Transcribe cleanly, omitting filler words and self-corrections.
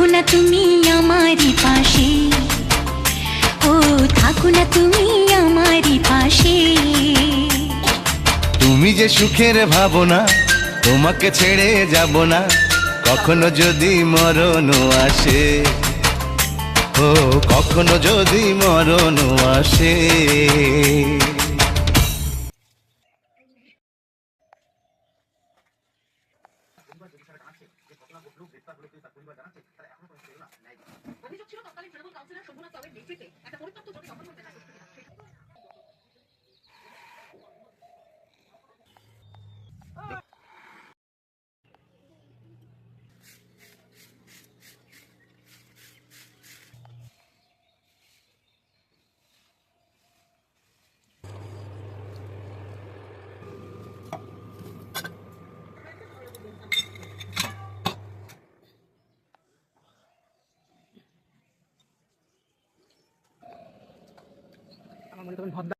থাকো না তুমি আমারই পাশে, ও থাকো না তুমি আমারই পাশে। তুমি যে সুখের ভাবনা, তোমাকে ছেড়ে যাব না, কখনো যদি মরণ আসে, ও কখনো যদি মরণ আসে। অভিযোগ ছিল তৎকালীন তৃণমূল কাউন্সিলর শম্ভুনাথ রাওয়ের নেতৃত্বে একটা পরিত্যক্ত জমি দখল করতে চায় দুষ্কৃতীরা। আমার মনে করেন